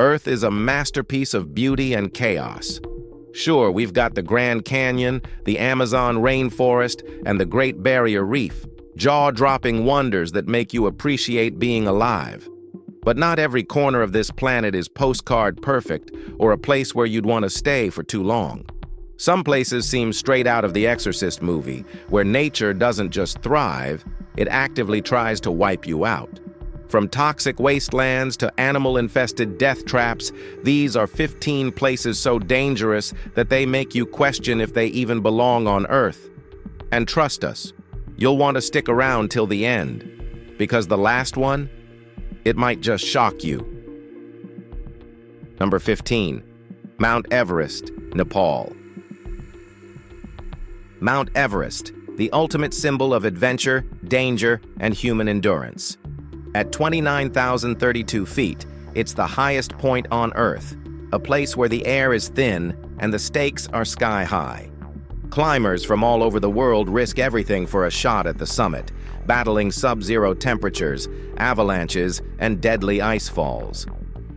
Earth is a masterpiece of beauty and chaos. Sure, we've got the Grand Canyon, the Amazon rainforest, and the Great Barrier Reef, jaw-dropping wonders that make you appreciate being alive. But not every corner of this planet is postcard perfect or a place where you'd want to stay for too long. Some places seem straight out of the Exorcist movie, where nature doesn't just thrive, it actively tries to wipe you out. From toxic wastelands to animal-infested death traps, these are 15 places so dangerous that they make you question if they even belong on Earth. And trust us, you'll want to stick around till the end, because the last one, it might just shock you. Number 15. Mount Everest, Nepal. Mount Everest, the ultimate symbol of adventure, danger, and human endurance. At 29,032 feet, it's the highest point on Earth, a place where the air is thin and the stakes are sky-high. Climbers from all over the world risk everything for a shot at the summit, battling sub-zero temperatures, avalanches, and deadly ice falls.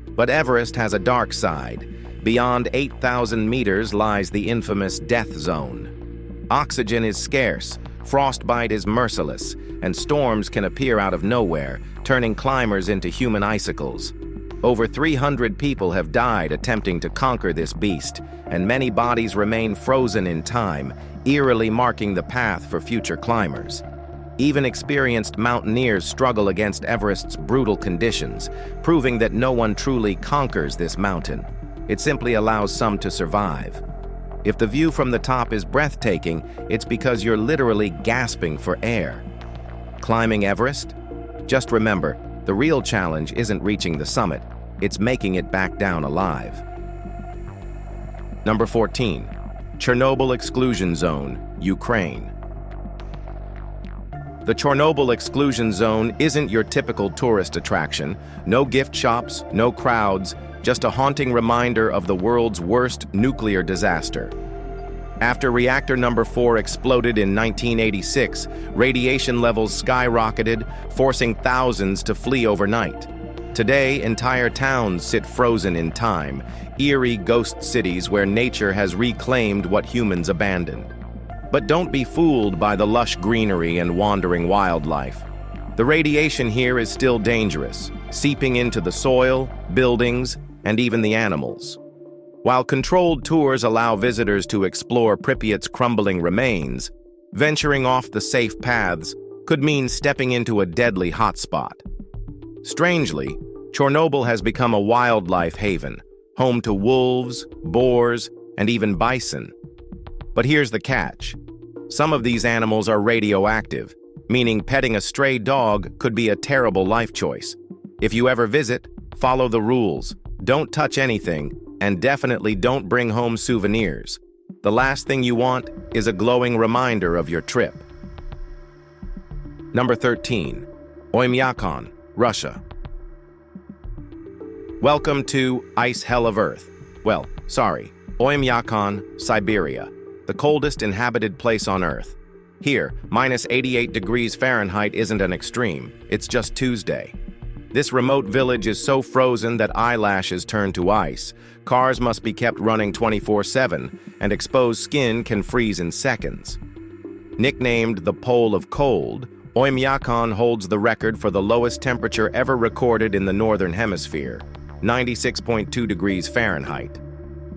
But Everest has a dark side. Beyond 8,000 meters lies the infamous death zone. Oxygen is scarce, frostbite is merciless, and storms can appear out of nowhere, turning climbers into human icicles. Over 300 people have died attempting to conquer this beast, and many bodies remain frozen in time, eerily marking the path for future climbers. Even experienced mountaineers struggle against Everest's brutal conditions, proving that no one truly conquers this mountain. It simply allows some to survive. If the view from the top is breathtaking, it's because you're literally gasping for air. Climbing Everest? Just remember, the real challenge isn't reaching the summit, it's making it back down alive. Number 14. Chernobyl Exclusion Zone, Ukraine. The Chernobyl Exclusion Zone isn't your typical tourist attraction. No gift shops, no crowds, just a haunting reminder of the world's worst nuclear disaster. After reactor number 4 exploded in 1986, radiation levels skyrocketed, forcing thousands to flee overnight. Today, entire towns sit frozen in time, eerie ghost cities where nature has reclaimed what humans abandoned. But don't be fooled by the lush greenery and wandering wildlife. The radiation here is still dangerous, seeping into the soil, buildings, and even the animals. While controlled tours allow visitors to explore Pripyat's crumbling remains, venturing off the safe paths could mean stepping into a deadly hotspot. Strangely, Chernobyl has become a wildlife haven, home to wolves, boars, and even bison. But here's the catch. Some of these animals are radioactive, meaning petting a stray dog could be a terrible life choice. If you ever visit, follow the rules. Don't touch anything, and definitely don't bring home souvenirs. The last thing you want is a glowing reminder of your trip. Number 13. Oymyakon, Russia. Welcome to Ice Hell of Earth. Well, sorry, Oymyakon, Siberia, the coldest inhabited place on Earth. Here, minus 88 degrees Fahrenheit isn't an extreme, it's just Tuesday. This remote village is so frozen that eyelashes turn to ice, cars must be kept running 24/7, and exposed skin can freeze in seconds. Nicknamed the Pole of Cold, Oymyakon holds the record for the lowest temperature ever recorded in the Northern Hemisphere, 96.2 degrees Fahrenheit.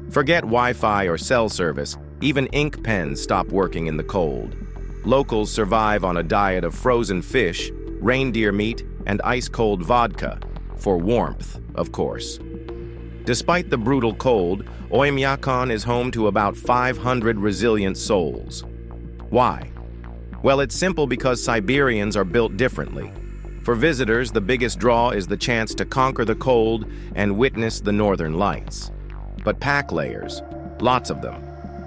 Forget Wi-Fi or cell service, even ink pens stop working in the cold. Locals survive on a diet of frozen fish, reindeer meat, and ice-cold vodka, for warmth, of course. Despite the brutal cold, Oymyakon is home to about 500 resilient souls. Why? Well, it's simple because Siberians are built differently. For visitors, the biggest draw is the chance to conquer the cold and witness the northern lights. But pack layers, lots of them.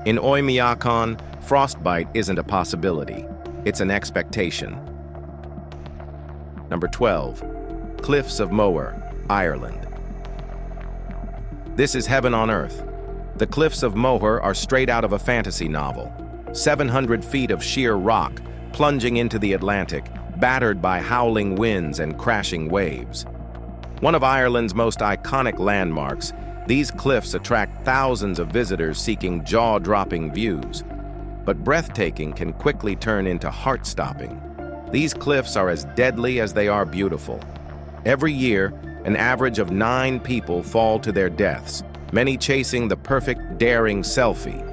In Oymyakon, frostbite isn't a possibility, it's an expectation. Number 12. Cliffs of Moher, Ireland. This is heaven on earth. The Cliffs of Moher are straight out of a fantasy novel. 700 feet of sheer rock, plunging into the Atlantic, battered by howling winds and crashing waves. One of Ireland's most iconic landmarks, these cliffs attract thousands of visitors seeking jaw-dropping views. But breathtaking can quickly turn into heart-stopping. These cliffs are as deadly as they are beautiful. Every year, an average of 9 people fall to their deaths, many chasing the perfect, daring selfie.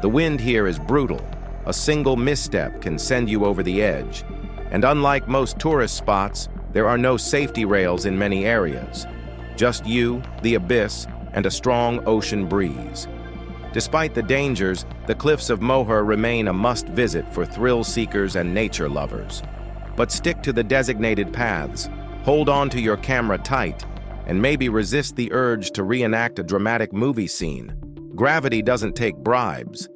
The wind here is brutal. A single misstep can send you over the edge. And unlike most tourist spots, there are no safety rails in many areas. Just you, the abyss, and a strong ocean breeze. Despite the dangers, the cliffs of Moher remain a must-visit for thrill seekers and nature lovers. But stick to the designated paths, hold on to your camera tight, and maybe resist the urge to reenact a dramatic movie scene. Gravity doesn't take bribes.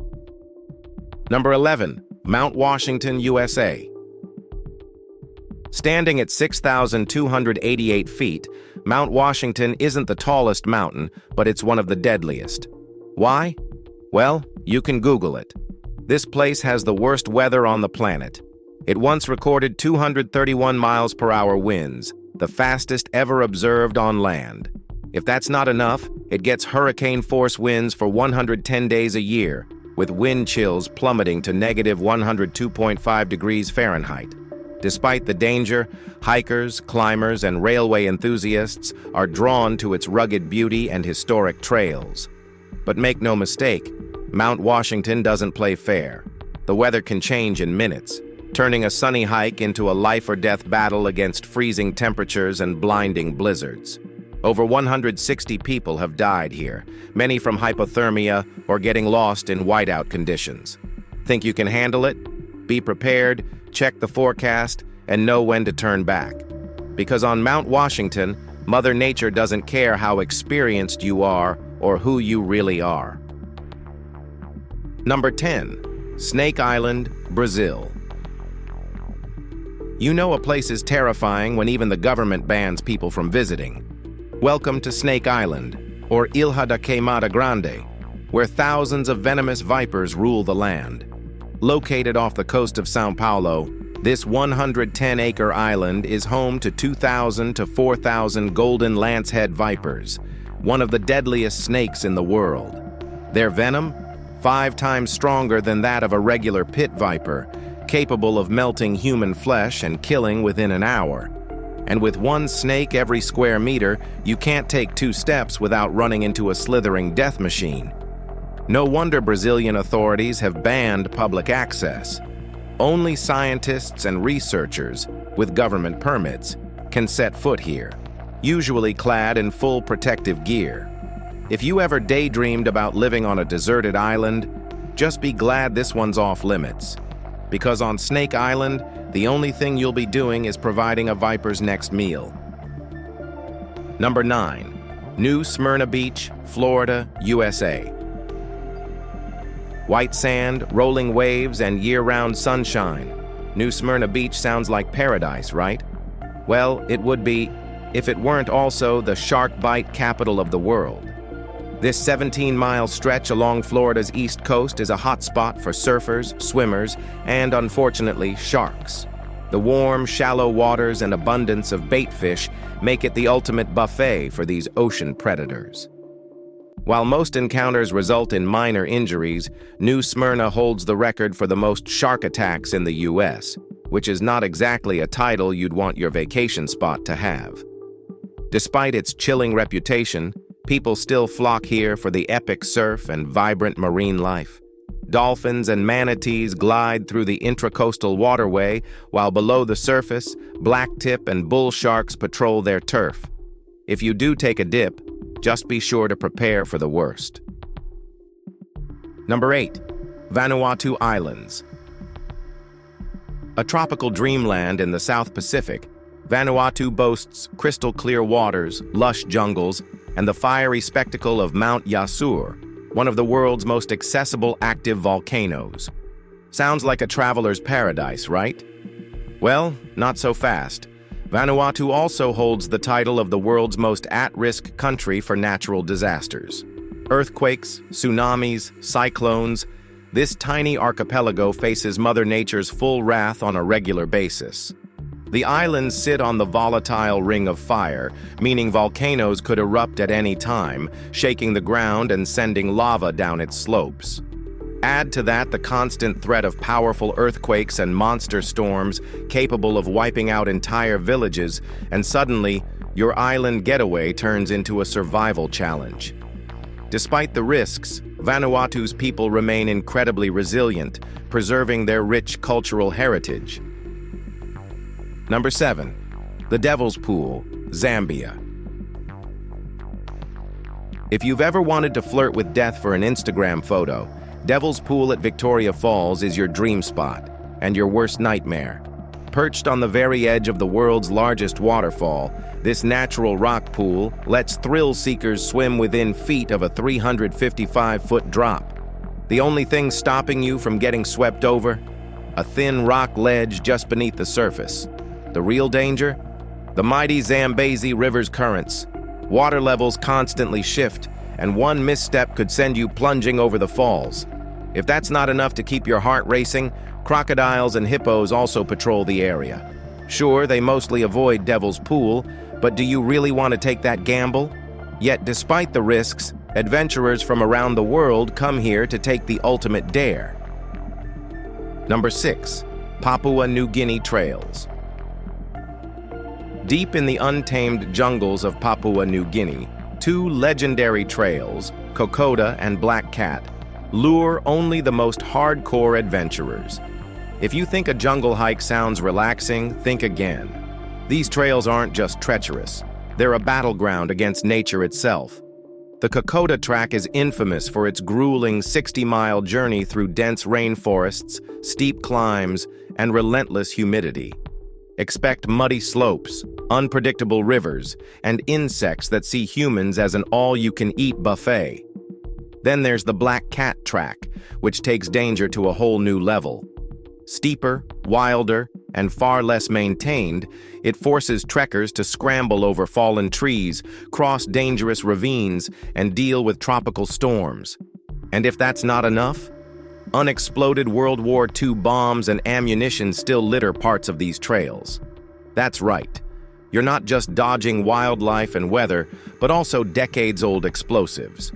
Number 11. Mount Washington, USA. Standing at 6,288 feet, Mount Washington isn't the tallest mountain, but it's one of the deadliest. Why? Well, you can Google it. This place has the worst weather on the planet. It once recorded 231 miles per hour winds, the fastest ever observed on land. If that's not enough, it gets hurricane-force winds for 110 days a year, with wind chills plummeting to negative 102.5 degrees Fahrenheit. Despite the danger, hikers, climbers, and railway enthusiasts are drawn to its rugged beauty and historic trails. But make no mistake, Mount Washington doesn't play fair. The weather can change in minutes, turning a sunny hike into a life-or-death battle against freezing temperatures and blinding blizzards. Over 160 people have died here, many from hypothermia or getting lost in whiteout conditions. Think you can handle it? Be prepared, check the forecast, and know when to turn back. Because on Mount Washington, Mother Nature doesn't care how experienced you are or who you really are. Number 10. Snake Island, Brazil. You know a place is terrifying when even the government bans people from visiting. Welcome to Snake Island, or Ilha da Queimada Grande, where thousands of venomous vipers rule the land. Located off the coast of São Paulo, this 110-acre island is home to 2,000 to 4,000 golden lancehead vipers, one of the deadliest snakes in the world. Their venom? 5 times stronger than that of a regular pit viper, capable of melting human flesh and killing within an hour. And with one snake every square meter, you can't take 2 steps without running into a slithering death machine. No wonder Brazilian authorities have banned public access. Only scientists and researchers, with government permits, can set foot here, usually clad in full protective gear. If you ever daydreamed about living on a deserted island, just be glad this one's off limits. Because on Snake Island, the only thing you'll be doing is providing a viper's next meal. Number 9. New Smyrna Beach, Florida, USA. White sand, rolling waves, and year-round sunshine. New Smyrna Beach sounds like paradise, right? Well, it would be if it weren't also the shark bite capital of the world. This 17-mile stretch along Florida's east coast is a hotspot for surfers, swimmers, and, unfortunately, sharks. The warm, shallow waters and abundance of bait fish make it the ultimate buffet for these ocean predators. While most encounters result in minor injuries, New Smyrna holds the record for the most shark attacks in the U.S., which is not exactly a title you'd want your vacation spot to have. Despite its chilling reputation, people still flock here for the epic surf and vibrant marine life. Dolphins and manatees glide through the intracoastal waterway, while below the surface, blacktip and bull sharks patrol their turf. If you do take a dip, just be sure to prepare for the worst. Number 8. Vanuatu Islands. A tropical dreamland in the South Pacific, Vanuatu boasts crystal-clear waters, lush jungles, and the fiery spectacle of Mount Yasur, one of the world's most accessible active volcanoes. Sounds like a traveler's paradise, right? Well, not so fast. Vanuatu also holds the title of the world's most at-risk country for natural disasters. Earthquakes, tsunamis, cyclones, this tiny archipelago faces Mother Nature's full wrath on a regular basis. The islands sit on the volatile ring of fire, meaning volcanoes could erupt at any time, shaking the ground and sending lava down its slopes. Add to that the constant threat of powerful earthquakes and monster storms capable of wiping out entire villages, and suddenly, your island getaway turns into a survival challenge. Despite the risks, Vanuatu's people remain incredibly resilient, preserving their rich cultural heritage. Number 7. The Devil's Pool, Zambia. If you've ever wanted to flirt with death for an Instagram photo, Devil's Pool at Victoria Falls is your dream spot and your worst nightmare. Perched on the very edge of the world's largest waterfall, this natural rock pool lets thrill-seekers swim within feet of a 355-foot drop. The only thing stopping you from getting swept over? A thin rock ledge just beneath the surface. The real danger? The mighty Zambezi River's currents. Water levels constantly shift, and one misstep could send you plunging over the falls. If that's not enough to keep your heart racing, crocodiles and hippos also patrol the area. Sure, they mostly avoid Devil's Pool, but do you really want to take that gamble? Yet despite the risks, adventurers from around the world come here to take the ultimate dare. Number 6. Papua New Guinea Trails. Deep in the untamed jungles of Papua New Guinea, two legendary trails, Kokoda and Black Cat, lure only the most hardcore adventurers. If you think a jungle hike sounds relaxing, think again. These trails aren't just treacherous. They're a battleground against nature itself. The Kokoda track is infamous for its grueling 60-mile journey through dense rainforests, steep climbs, and relentless humidity. Expect muddy slopes, unpredictable rivers, and insects that see humans as an all-you-can-eat buffet. Then there's the Black Cat track, which takes danger to a whole new level. Steeper, wilder, and far less maintained, it forces trekkers to scramble over fallen trees, cross dangerous ravines, and deal with tropical storms. And if that's not enough, unexploded World War II bombs and ammunition still litter parts of these trails. That's right. You're not just dodging wildlife and weather, but also decades-old explosives.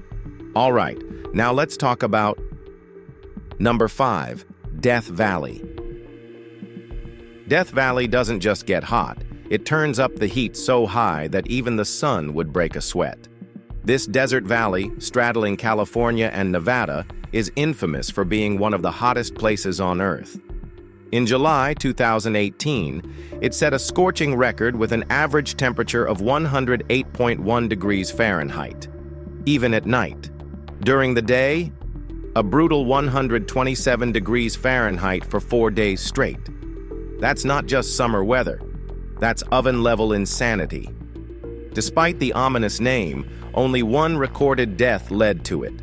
All right, now let's talk about Number 5. Death Valley. Death Valley doesn't just get hot, it turns up the heat so high that even the sun would break a sweat. This desert valley, straddling California and Nevada, is infamous for being one of the hottest places on Earth. In July 2018, it set a scorching record with an average temperature of 108.1 degrees Fahrenheit. Even at night. During the day, a brutal 127 degrees Fahrenheit for 4 days straight. That's not just summer weather. That's oven-level insanity. Despite the ominous name, only one recorded death led to it.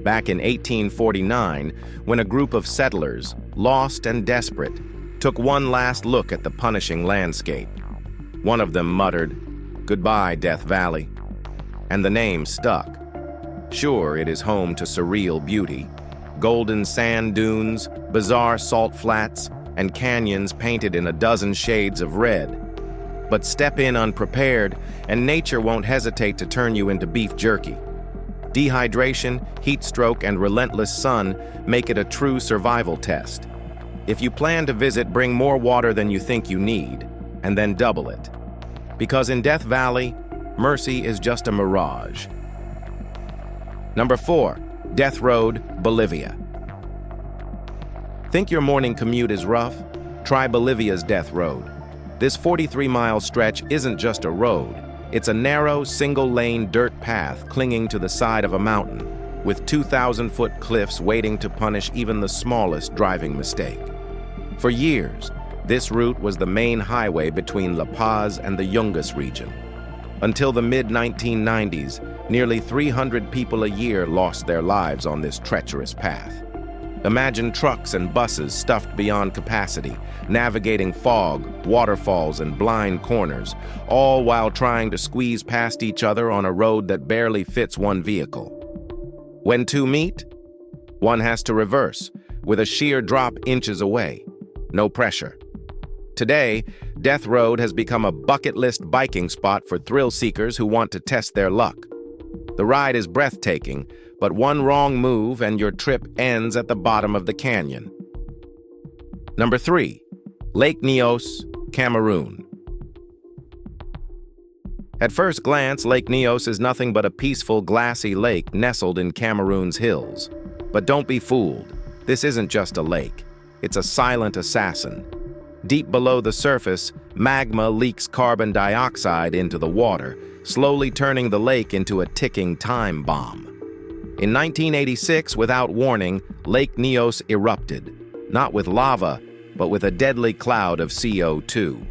Back in 1849, when a group of settlers, lost and desperate, took one last look at the punishing landscape. One of them muttered, "Goodbye, Death Valley." And the name stuck. Sure, it is home to surreal beauty. Golden sand dunes, bizarre salt flats, and canyons painted in a dozen shades of red. But step in unprepared, and nature won't hesitate to turn you into beef jerky. Dehydration, heat stroke, and relentless sun make it a true survival test. If you plan to visit, bring more water than you think you need, and then double it. Because in Death Valley, mercy is just a mirage. Number 4. Death Road, Bolivia. Think your morning commute is rough? Try Bolivia's Death Road. This 43-mile stretch isn't just a road. It's a narrow, single-lane dirt path clinging to the side of a mountain, with 2,000-foot cliffs waiting to punish even the smallest driving mistake. For years, this route was the main highway between La Paz and the Yungas region. Until the mid-1990s, nearly 300 people a year lost their lives on this treacherous path. Imagine trucks and buses stuffed beyond capacity, navigating fog, waterfalls, and blind corners, all while trying to squeeze past each other on a road that barely fits one vehicle. When two meet, one has to reverse, with a sheer drop inches away. No pressure. Today, Death Road has become a bucket list biking spot for thrill seekers who want to test their luck. The ride is breathtaking, but one wrong move and your trip ends at the bottom of the canyon. Number 3. Lake Nyos, Cameroon. At first glance, Lake Nyos is nothing but a peaceful, glassy lake nestled in Cameroon's hills. But don't be fooled. This isn't just a lake. It's a silent assassin. Deep below the surface, magma leaks carbon dioxide into the water, slowly turning the lake into a ticking time bomb. In 1986, without warning, Lake Nyos erupted, not with lava, but with a deadly cloud of CO2.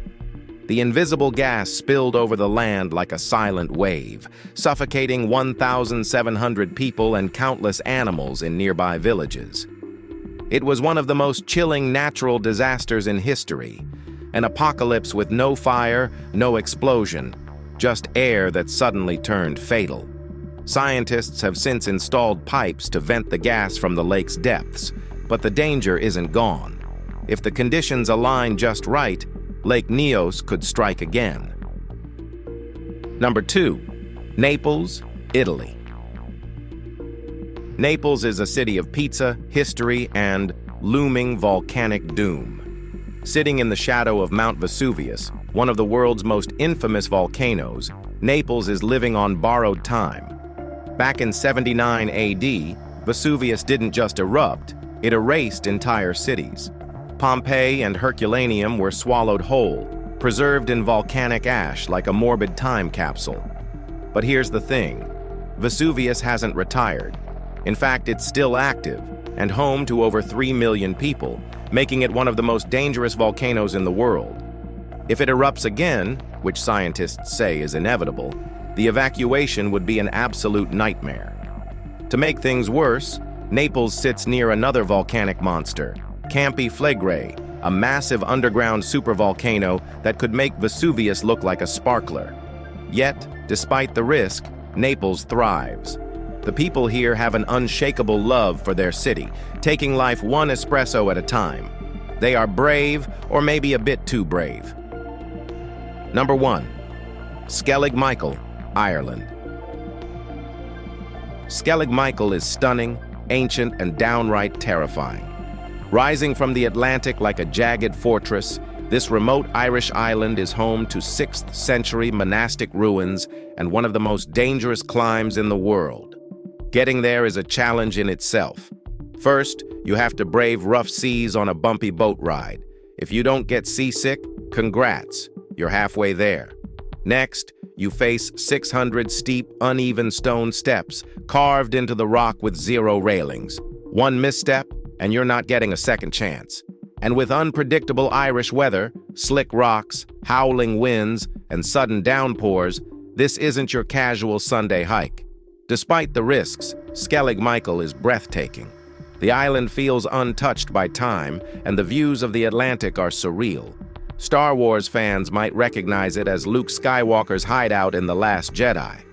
The invisible gas spilled over the land like a silent wave, suffocating 1,700 people and countless animals in nearby villages. It was one of the most chilling natural disasters in history, an apocalypse with no fire, no explosion, just air that suddenly turned fatal. Scientists have since installed pipes to vent the gas from the lake's depths, but the danger isn't gone. If the conditions align just right, Lake Nyos could strike again. Number 2. Naples, Italy. Naples is a city of pizza, history, and looming volcanic doom. Sitting in the shadow of Mount Vesuvius, one of the world's most infamous volcanoes, Naples is living on borrowed time. Back in 79 AD, Vesuvius didn't just erupt, it erased entire cities. Pompeii and Herculaneum were swallowed whole, preserved in volcanic ash like a morbid time capsule. But here's the thing, Vesuvius hasn't retired. In fact, it's still active and home to over 3 million people, making it one of the most dangerous volcanoes in the world. If it erupts again, which scientists say is inevitable, the evacuation would be an absolute nightmare. To make things worse, Naples sits near another volcanic monster, Campi Flegrei, a massive underground supervolcano that could make Vesuvius look like a sparkler. Yet, despite the risk, Naples thrives. The people here have an unshakable love for their city, taking life one espresso at a time. They are brave, or maybe a bit too brave. Number 1. Skellig Michael, Ireland. Skellig Michael is stunning, ancient, and downright terrifying. Rising from the Atlantic like a jagged fortress, this remote Irish island is home to 6th century monastic ruins and one of the most dangerous climbs in the world. Getting there is a challenge in itself. First, you have to brave rough seas on a bumpy boat ride. If you don't get seasick, congrats, you're halfway there. Next, you face 600 steep, uneven stone steps carved into the rock with 0 railings. One misstep, and you're not getting a second chance. And with unpredictable Irish weather, slick rocks, howling winds, and sudden downpours, this isn't your casual Sunday hike. Despite the risks, Skellig Michael is breathtaking. The island feels untouched by time, and the views of the Atlantic are surreal. Star Wars fans might recognize it as Luke Skywalker's hideout in The Last Jedi.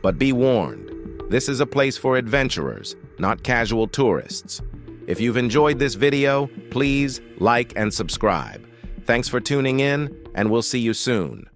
But be warned, this is a place for adventurers, not casual tourists. If you've enjoyed this video, please like and subscribe. Thanks for tuning in, and we'll see you soon.